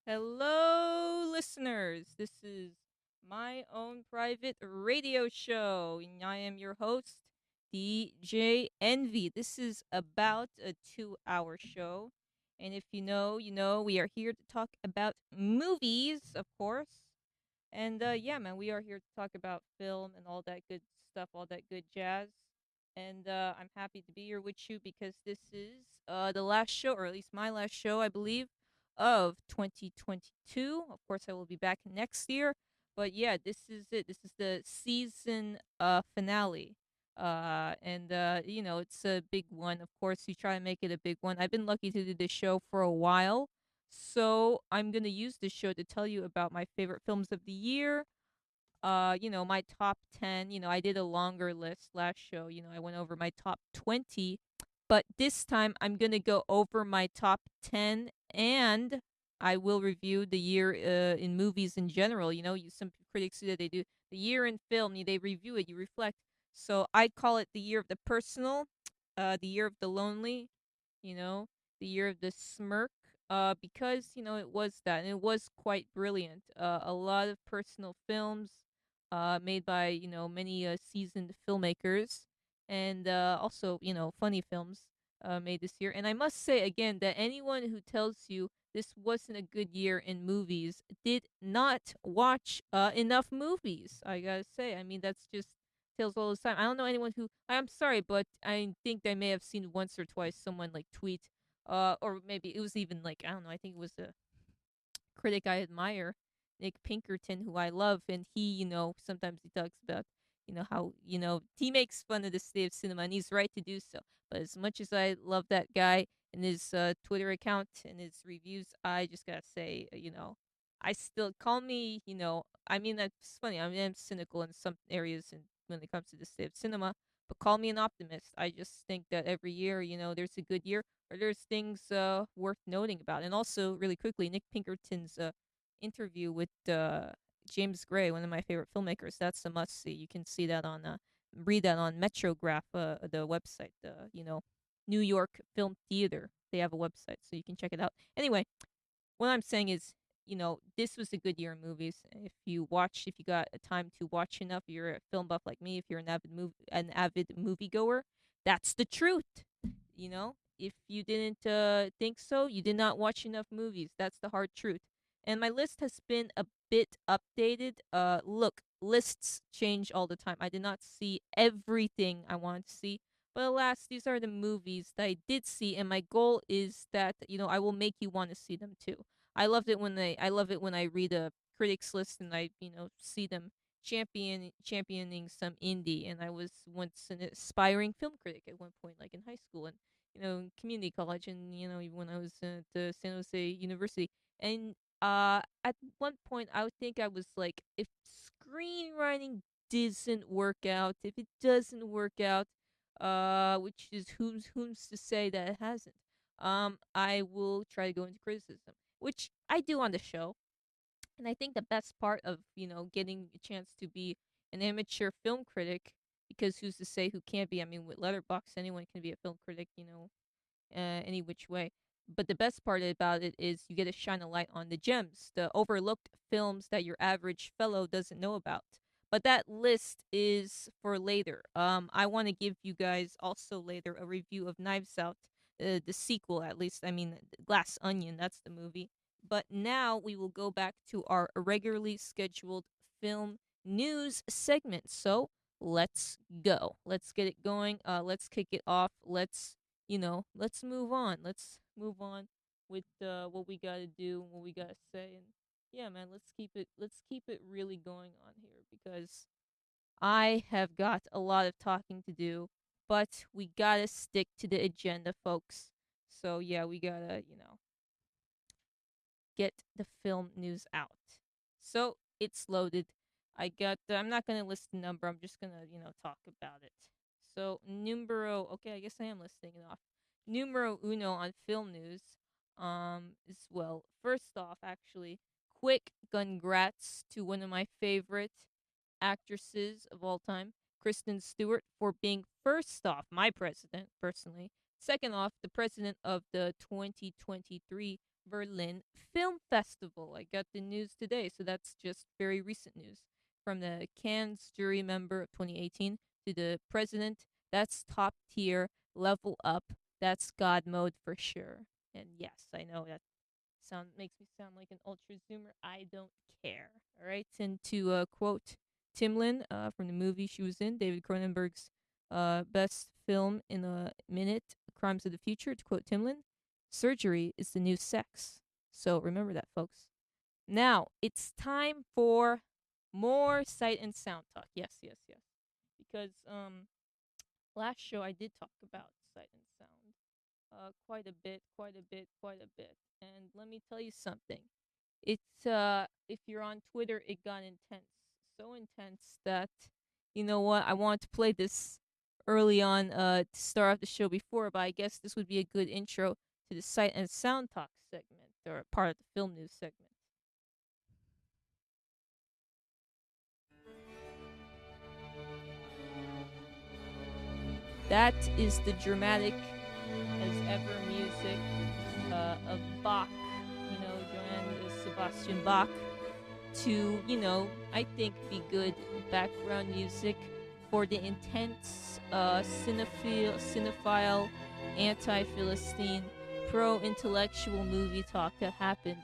Hello, listeners. This is my own private radio show, and I am your host, DJ Envy. This is about a 2 hour show. And if you know, you know, we are here to talk about movies, of course. And yeah, man, we are here to talk about film and all that good stuff, all that good jazz. And I'm happy to be here with you because this is the last show, or at least my last show, I believe, of 2022. Of course, I will be back next year. But yeah, this is it. This is the season finale. You know, it's a big one. Of course, you try to make it a big one. I've been lucky to do this show for a while. So I'm gonna use this show to tell you about my favorite films of the year. My top 10. I did a longer list last show. I went over my top 20, but this time I'm gonna go over my top 10, and I will review the year in movies in general. Some critics do that. They do the year in film. They review it. You reflect. So I call it the year of the personal, the year of the lonely, you know, the year of the smirk, because it was that, and it was quite brilliant. A lot of personal films, made by many seasoned filmmakers, and also funny films made this year. And I must say again that anyone who tells you this wasn't a good year in movies did not watch enough movies. I gotta say, I mean that's just tales all the time. I don't know anyone who. I'm sorry, but I think I may have seen once or twice someone like tweet, or maybe it was even like I don't know. I think it was a critic I admire, Nick Pinkerton, who I love, and he, sometimes he talks about, how he makes fun of the state of cinema, and he's right to do so. But as much as I love that guy and his Twitter account and his reviews, I just gotta say, I still call me, I mean that's funny. I mean I'm cynical in some areas, and when it comes to the state of cinema, but call me an optimist. I just think that every year, there's a good year or there's things worth noting about. And also, really quickly, Nick Pinkerton's interview with James Gray, one of my favorite filmmakers. That's a must see. You can see that on read that on Metrograph, the website. New York Film Theater. They have a website, so you can check it out. Anyway, what I'm saying is, this was a good year in movies. If you got a time to watch enough, you're a film buff like me. If you're an avid moviegoer, that's the truth. If you didn't think so, you did not watch enough movies. That's the hard truth. And my list has been a bit updated. Look, lists change all the time. I did not see everything I wanted to see, but alas, these are the movies that I did see, and my goal is that I will make you want to see them too. I love it when I read a critics list and I see them championing some indie. And I was once an aspiring film critic at one point, like in high school and in community college, and even when I was at the San Jose University. And at one point I would think I was like, if screenwriting doesn't work out, if it doesn't work out, which is whom's to say that it hasn't, I will try to go into criticism, which I do on the show. And I think the best part of, getting a chance to be an amateur film critic, because who's to say who can't be? I mean, with Letterbox, anyone can be a film critic, any which way. But the best part about it is you get to shine a light on the gems, the overlooked films that your average fellow doesn't know about. But that list is for later. I want to give you guys also later a review of Knives Out, the sequel, at least. I mean, Glass Onion, that's the movie. But now we will go back to our regularly scheduled film news segment. So let's go. Let's get it going. Let's kick it off. Let's move on. Let's move on with what we gotta do, what we gotta say, and yeah, man, let's keep it really going on here because I have got a lot of talking to do, but we gotta stick to the agenda, folks. So yeah, we gotta, get the film news out. So it's loaded. I'm not gonna list the number. I'm just gonna talk about it. So numero. Okay, I guess I am listing it off. Numero uno on film news. Is well. First off, actually, quick congrats to one of my favorite actresses of all time, Kristen Stewart, for being first off my president personally Second off, the president of the 2023 Berlin Film Festival. I got the news today, so that's just very recent news. From the Cannes jury member of 2018 to the president, that's top tier, level up. That's God mode for sure. And yes, I know that makes me sound like an ultra zoomer. I don't care. All right, and to quote Timlin from the movie she was in, David Cronenberg's best film in a minute, Crimes of the Future. To quote Timlin, surgery is the new sex. So remember that, folks. Now it's time for more sight and sound talk. Yes, yes, yes. Because last show I did talk about sight and sound quite a bit, quite a bit, quite a bit. And let me tell you something. It's if you're on Twitter, it got intense, so intense that you know what? I wanted to play this early on to start off the show before, but I guess this would be a good intro to the sight and sound talk segment or part of the film news segment. That is the dramatic as ever music of Bach, Johann Sebastian Bach, to, I think be good background music for the intense cinephile, anti-Philistine, pro-intellectual movie talk that happened